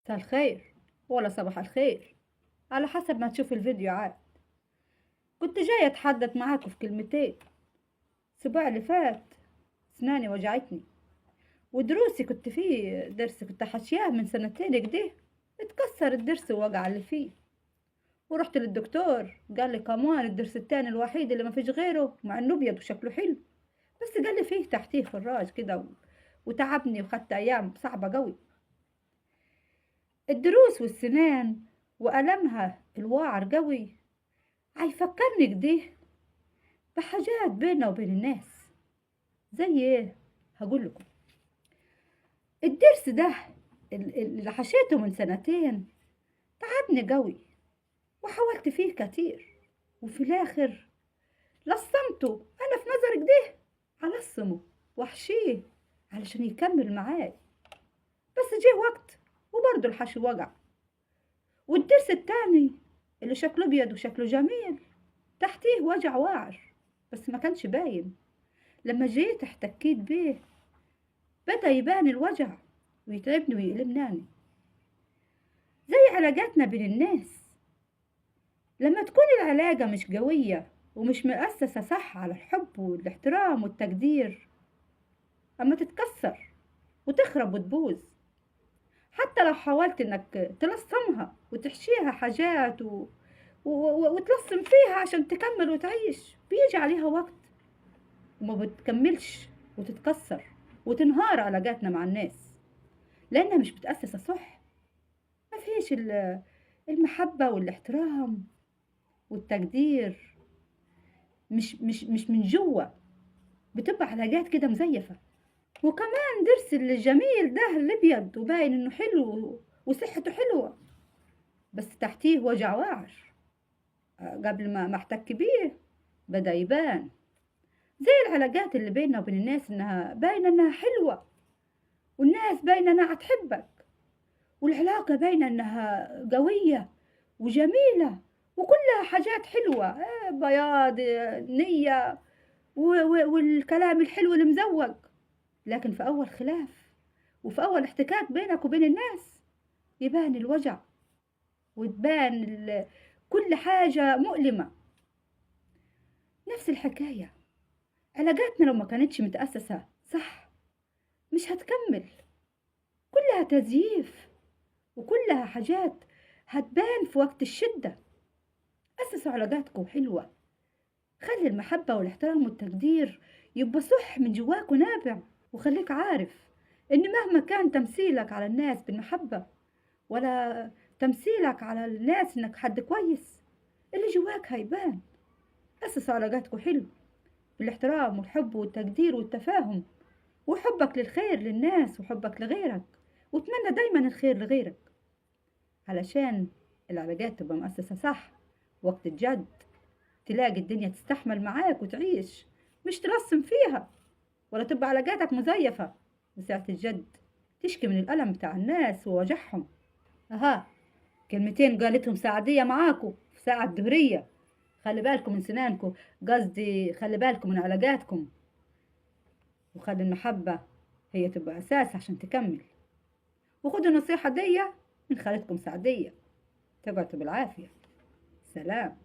مساء الخير ولا صباح الخير، على حسب ما تشوف الفيديو عاد. كنت جاية أتحدث معاكم في كلمتين. الأسبوع اللي فات أسناني وجعتني، ودروسي كنت فيه درس كنت حاشياه من سنتين كده، اتكسر الدرس ووقع اللي فيه. ورحت للدكتور قال لي كمان الدرس التاني الوحيد اللي ما فيش غيره، مع انه ابيض وشكله حلو، بس قال لي فيه تحتيه فراج كده وتعبني وخدت ايام صعبة قوي. الدروس والسنان وألمها الواعر قوي هيفكرني كده بحاجات بيننا وبين الناس. زي ايه؟ هقول لكم. الدرس ده اللي حشيته من سنتين تعبني قوي، وحاولت فيه كتير، وفي الاخر لصمته انا في نظري كده، هلصمه واحشيه علشان يكمل معاي. بس جه وقت وبرضه الحشو وجع. والدرس التاني اللي شكله ابيض وشكله جميل تحتيه وجع واعر، بس ما كانش باين. لما جيت احتكيت بيه بدأ يبان الوجع ويتعبني ويألمناني. زي علاقاتنا بين الناس، لما تكون العلاقة مش قوية ومش مؤسسة صح على الحب والاحترام والتقدير، أما تتكسر وتخرب وتبوظ. حتى لو حاولت انك تلصمها وتحشيها حاجات وتلصم فيها عشان تكمل وتعيش، بيجي عليها وقت وما بتكملش وتتكسر وتنهار علاقاتنا مع الناس، لأنها مش متأسسة صح. ما فيش المحبة والاحترام والتقدير، مش من جوه، بتبقى علاقات كده مزيفة. وكمان درس الجميل ده الابيض وباين انه حلو وصحته حلوة، بس تحتيه وجع واعر. قبل ما احتك بيه بدأ يبان. زي العلاقات اللي بيننا وبين الناس انها باينة انها حلوة، والناس باينة انها هتحبك، والعلاقة باينة انها قوية وجميلة وكلها حاجات حلوة، بياض، نية، والكلام الحلو المزوق. لكن في أول خلاف وفي أول احتكاك بينك وبين الناس يبان الوجع وتبان كل حاجة مؤلمة. نفس الحكاية علاقاتنا لو ما كانتش متأسسة صح مش هتكمل، كلها تزييف وكلها حاجات هتبان في وقت الشدة. أسسوا علاقاتكم حلوة، خلي المحبة والاحترام والتقدير يبقى صح من جواك ونابع. وخليك عارف إن مهما كان تمثيلك على الناس بالمحبة ولا تمثيلك على الناس إنك حد كويس، اللي جواك هيبان. أسسوا علاقاتكم حلو بالاحترام والحب والتقدير والتفاهم، وحبك للخير للناس وحبك لغيرك، وتمنى دايما الخير لغيرك علشان العلاقات تبقى مؤسسة صح. وقت الجد تلاقي الدنيا تستحمل معاك وتعيش، مش ترسم فيها ولا تبقى علاقاتك مزيفة. وساعة الجد تشكي من الألم بتاع الناس ووجعهم. أها، كلمتين قالتهم سعدية معاكم في ساعة الدهرية. خلي بالكم من سنانكم، قصدي خلي بالكم من علاقاتكم، وخلي المحبة هي تبقى أساس عشان تكمل. وخدوا النصيحة دي من خالتكم سعدية. تقعدوا بالعافية. سلام.